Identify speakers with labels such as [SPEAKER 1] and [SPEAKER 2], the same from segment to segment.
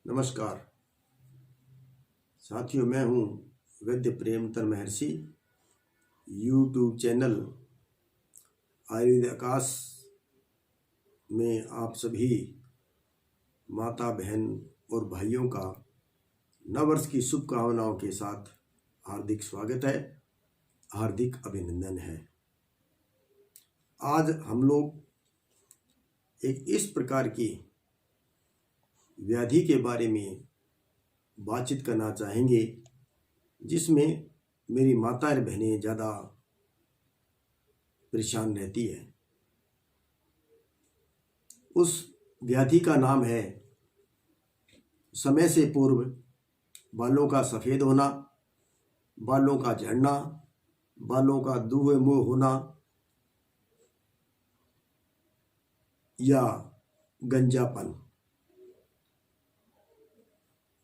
[SPEAKER 1] नमस्कार साथियों, मैं हूँ वैद्य प्रेमतर महर्षि। यूट्यूब चैनल आयुर्वेद आकाश में आप सभी माता बहन और भाइयों का नववर्ष की शुभकामनाओं के साथ हार्दिक स्वागत है, हार्दिक अभिनंदन है। आज हम लोग एक इस प्रकार की व्याधि के बारे में बातचीत करना चाहेंगे जिसमें मेरी माता और बहनें ज़्यादा परेशान रहती है। उस व्याधि का नाम है समय से पूर्व बालों का सफ़ेद होना, बालों का झड़ना, बालों का दूहे मुँह होना या गंजापन।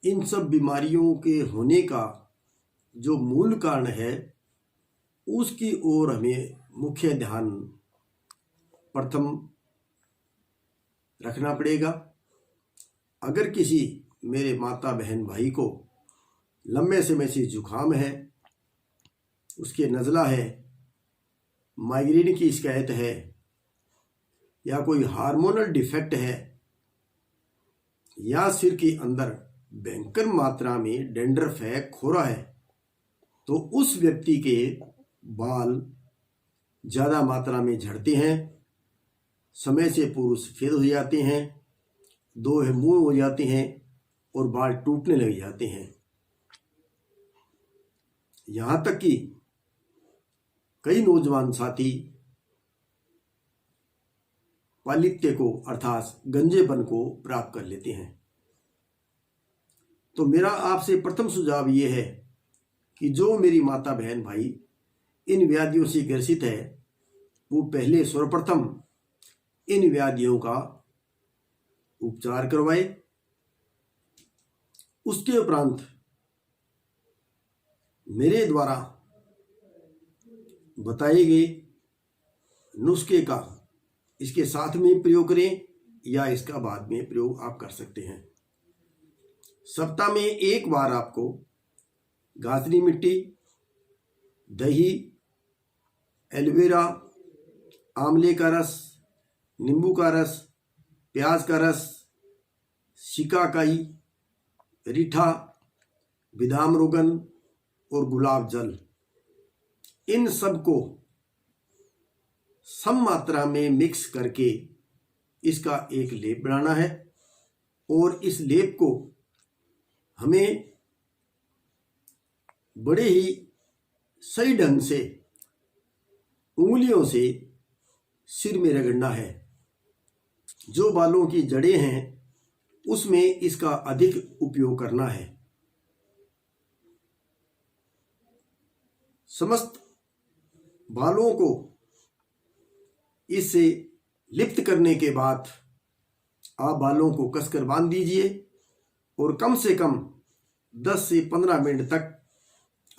[SPEAKER 1] इन सब बीमारियों के होने का जो मूल कारण है उसकी ओर हमें मुख्य ध्यान प्रथम रखना पड़ेगा। अगर किसी मेरे माता बहन भाई को लंबे समय से जुखाम है, उसके नज़ला है, माइग्रेन की शिकायत है या कोई हार्मोनल डिफेक्ट है या सिर के अंदर भयंकर मात्रा में डैंड्रफ है, खोरा है, तो उस व्यक्ति के बाल ज़्यादा मात्रा में झड़ते हैं, समय से पूर्व सफ़ेद हो जाते हैं, दोहे मुँह हो जाते हैं और बाल टूटने लग जाते हैं। यहाँ तक कि कई नौजवान साथी पालित्य को अर्थात गंजेपन को प्राप्त कर लेते हैं। तो मेरा आपसे प्रथम सुझाव ये है कि जो मेरी माता बहन भाई इन व्याधियों से ग्रसित है वो पहले सर्वप्रथम इन व्याधियों का उपचार करवाए। उसके उपरांत मेरे द्वारा बताए गए नुस्खे का इसके साथ में प्रयोग करें या इसका बाद में प्रयोग आप कर सकते हैं। सप्ताह में एक बार आपको गाजरी मिट्टी, दही, एलोवेरा, आंवले का रस, नींबू का रस, प्याज का रस, शिकाकाई, रीठा, बादाम रोगन और गुलाब जल, इन सब को सम मात्रा में मिक्स करके इसका एक लेप बनाना है और इस लेप को हमें बड़े ही सही ढंग से उंगलियों से सिर में रगड़ना है। जो बालों की जड़ें हैं उसमें इसका अधिक उपयोग करना है। समस्त बालों को इससे लिप्त करने के बाद आप बालों को कसकर बांध दीजिए और कम से कम 10 से 15 मिनट तक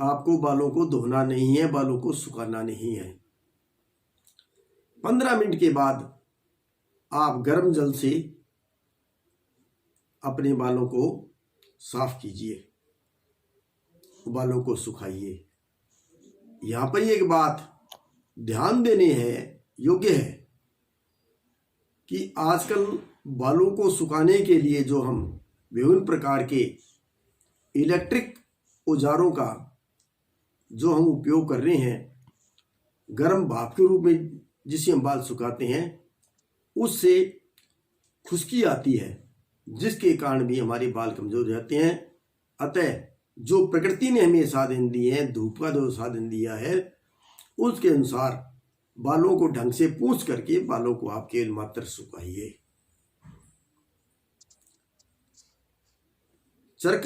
[SPEAKER 1] आपको बालों को धोना नहीं है, बालों को सुखाना नहीं है। 15 मिनट के बाद आप गर्म जल से अपने बालों को साफ कीजिए, बालों को सुखाइए। यहाँ पर एक बात ध्यान देने है योग्य है कि आजकल बालों को सुखाने के लिए जो हम विभिन्न प्रकार के इलेक्ट्रिक औजारों का जो हम उपयोग कर रहे हैं, गर्म भाप के रूप में जिसे हम बाल सुखाते हैं, उससे खुश्की आती है जिसके कारण भी हमारे बाल कमजोर हो जाते हैं। अतः जो प्रकृति ने हमें साधन दिए हैं, धूप का जो साधन दिया है, उसके अनुसार बालों को ढंग से पूछ करके बालों को आप केवल मात्र सुखाइए। चरक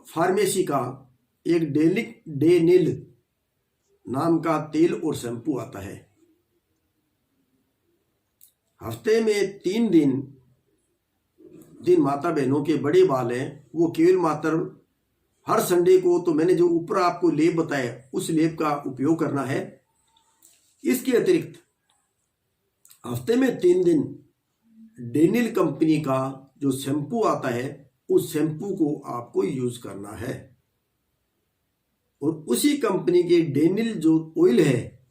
[SPEAKER 1] फार्मेसी का एक डेनिल नाम का तेल और शैम्पू आता है। हफ्ते में 3 दिन जिन माता बहनों के बड़े बाल हैं वो केवल मात्र हर संडे को, तो मैंने जो ऊपर आपको लेप बताया उस लेप का उपयोग करना है। इसके अतिरिक्त हफ्ते में 3 दिन डेनिल कंपनी का जो शैम्पू आता है उस शैम्पू को आपको यूज करना है। और उसी कंपनी के डेनिल जो ऑयल है,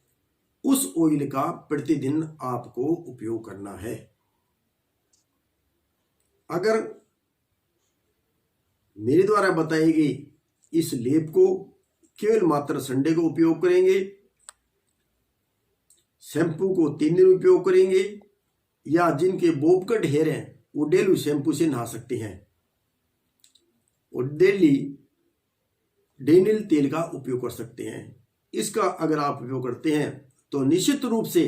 [SPEAKER 1] उस ऑयल का प्रतिदिन आपको उपयोग करना है। अगर मेरे द्वारा बताई गई इस लेप को केवल मात्र संडे को उपयोग करेंगे, शैम्पू को 3 दिन उपयोग करेंगे, या जिनके बोब कट हेयर हैं वो डेली शैम्पू से नहा सकते हैं और डेली डेनिल तेल का उपयोग कर सकते हैं। इसका अगर आप उपयोग करते हैं तो निश्चित रूप से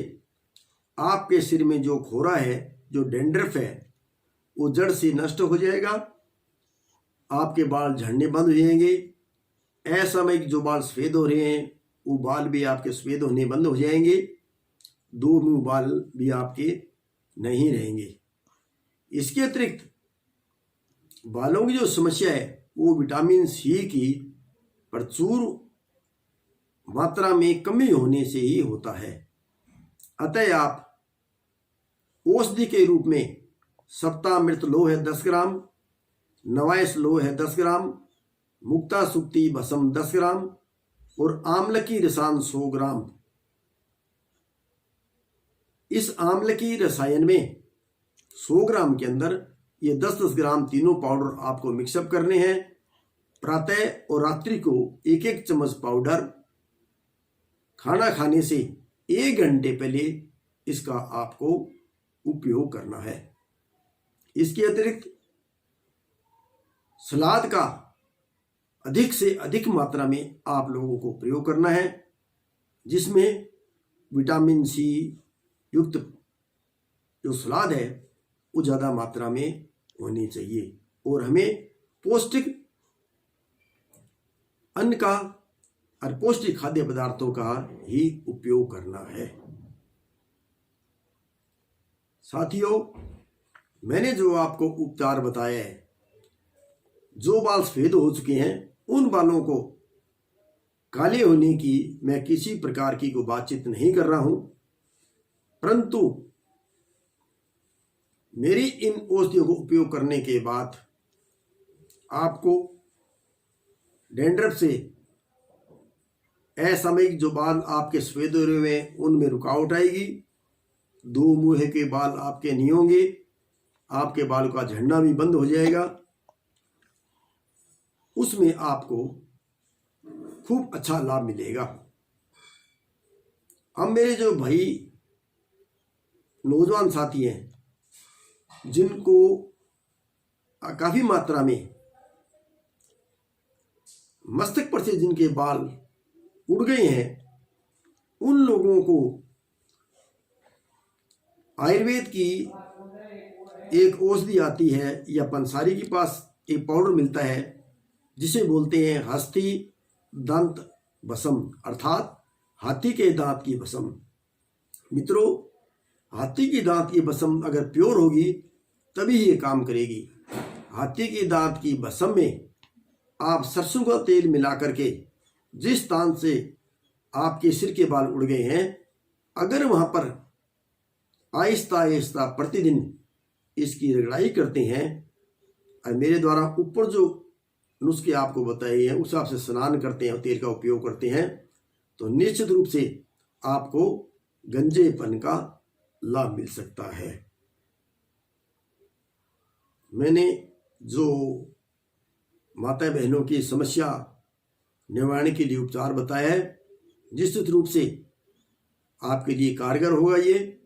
[SPEAKER 1] आपके सिर में जो खोरा है, जो डैंड्रफ है, वो जड़ से नष्ट हो जाएगा। आपके बाल झड़ने बंद हो जाएंगे। असामयिक जो बाल सफेद हो रहे हैं वो बाल भी आपके सफेद होने बंद हो जाएंगे। दो मुंह बाल भी आपके नहीं रहेंगे। इसके अतिरिक्त बालों की जो समस्या है वो विटामिन सी की प्रचुर मात्रा में कमी होने से ही होता है। अतः आप औषधि के रूप में सप्तामृत लो है 10 ग्राम, नवायस लो है 10 ग्राम, मुक्ता सुक्ति भस्म 10 ग्राम और आंवला की रसायन 100 ग्राम। इस आंवला की रसायन में 100 ग्राम के अंदर ये 10-10 ग्राम तीनों पाउडर आपको मिक्सअप करने हैं। प्रातः और रात्रि को 1-1 चम्मच पाउडर खाना खाने से 1 घंटे पहले इसका आपको उपयोग करना है। इसके अतिरिक्त सलाद का अधिक से अधिक मात्रा में आप लोगों को प्रयोग करना है, जिसमें विटामिन सी युक्त जो सलाद है वो ज़्यादा मात्रा में होनी चाहिए और हमें पौष्टिक अन्न का और पौष्टिक खाद्य पदार्थों का ही उपयोग करना है। साथियों, मैंने जो आपको उपचार बताया है, जो बाल सफेद हो चुके हैं उन बालों को काले होने की मैं किसी प्रकार की कोई बातचीत नहीं कर रहा हूं, परंतु मेरी इन औषधियों को उपयोग करने के बाद आपको डैंड्रफ से असामयिक जो बाल आपके सफेद हो रहे हैं उनमें रुकावट आएगी। दो मुंह के बाल आपके नहीं होंगे, आपके बाल का झड़ना भी बंद हो जाएगा। उसमें आपको खूब अच्छा लाभ मिलेगा। अब मेरे जो भाई नौजवान साथी हैं जिनको काफी मात्रा में मस्तक पर से जिनके बाल उड़ गए हैं, उन लोगों को आयुर्वेद की एक औषधि आती है या पंसारी के पास एक पाउडर मिलता है जिसे बोलते हैं हस्ती दंत भस्म, अर्थात हाथी के दांत की भस्म। मित्रों, हाथी की दांत की भस्म अगर प्योर होगी तभी ये काम करेगी। हाथी की दांत की भस्म में आप सरसों का तेल मिला करके जिस स्थान से आपके सिर के बाल उड़ गए हैं, अगर वहां पर आहिस्ता आहिस्ता प्रतिदिन इसकी रगड़ाई करते हैं और मेरे द्वारा ऊपर जो नुस्खे आपको बताए हैं उस हिसाब से स्नान करते हैं और तेल का उपयोग करते हैं, तो निश्चित रूप से आपको गंजेपन का लाभ मिल सकता है। मैंने जो माता बहनों की समस्या निवारण के लिए उपचार बताया है, निश्चित रूप से आपके लिए कारगर होगा। ये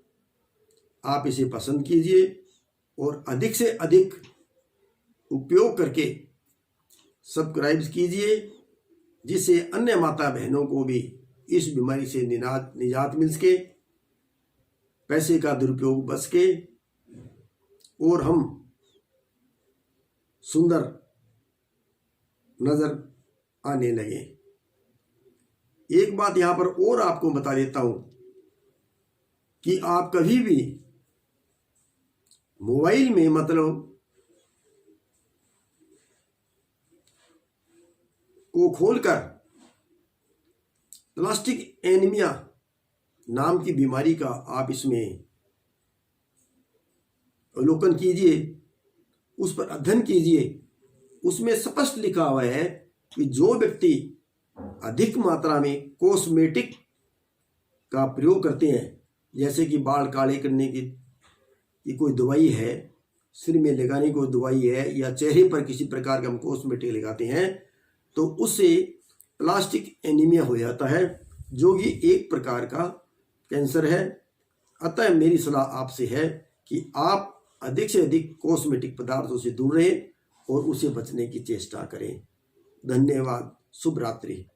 [SPEAKER 1] आप इसे पसंद कीजिए और अधिक से अधिक उपयोग करके सब्सक्राइब कीजिए, जिससे अन्य माता बहनों को भी इस बीमारी से निजात मिल सके, पैसे का दुरुपयोग बच सके और हम सुंदर नजर आने लगे। एक बात यहां पर और आपको बता देता हूं कि आप कभी भी मोबाइल में मतलब को खोलकर प्लास्टिक एनीमिया नाम की बीमारी का आप इसमें अवलोकन कीजिए, उस पर अध्ययन कीजिए उसमें स्पष्ट लिखा हुआ है कि जो व्यक्ति अधिक मात्रा में कॉस्मेटिक का प्रयोग करते हैं, जैसे कि बाल काले करने की कोई दवाई है, सिर में लगाने की कोई दवाई है, या चेहरे पर किसी प्रकार का हम कॉस्मेटिक लगाते हैं, तो उससे प्लास्टिक एनीमिया हो जाता है, जो कि एक प्रकार का कैंसर है। अतः मेरी सलाह आपसे है कि आप अधिक से अधिक कॉस्मेटिक पदार्थों से दूर रहें और उसे बचने की चेष्टा करें। धन्यवाद। शुभ रात्रि।